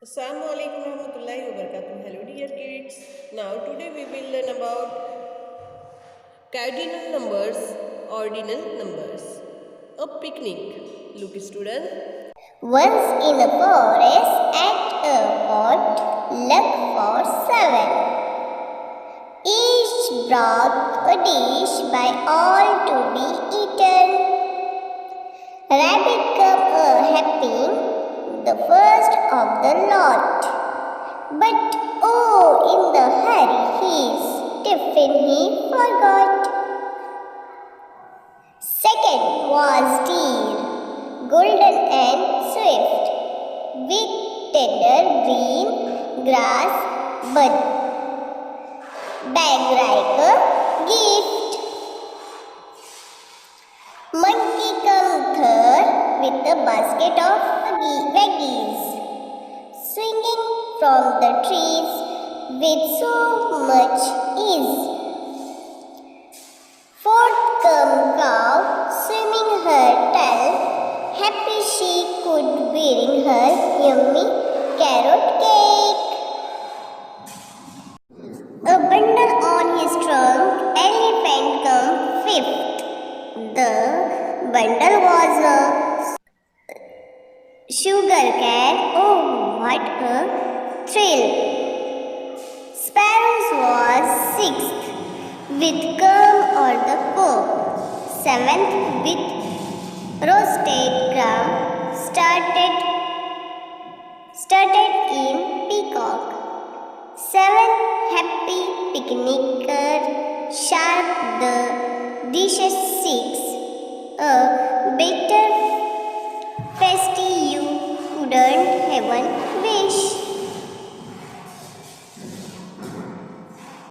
Assalamu alaikum warahmatullahi wabarakatuh. Hello dear kids. Now today we will learn about cardinal numbers, ordinal numbers. A picnic. Look student. Once in a forest at a pot, luck for 7. Each brought a dish by all to be eaten. Rabbit come a happy, the first of the lot. But oh, in the hurry his tiffin he forgot. Second was deer, golden and swift, with tender green grass bud, bag like a gift. Monkey come third with a basket of veggies, swinging from the trees with so much ease. Fourth come cow, swimming her tail, happy she could bring her yummy carrot cake. A bundle on his trunk, elephant come fifth. The bundle was a sugar cane. Oh, what a thrill! Sparrows was sixth, with gum or the cob. Seventh, with roasted gram, started in peacock. Seventh, happy picnicker, sharp the dishes 6. A better festy you couldn't heaven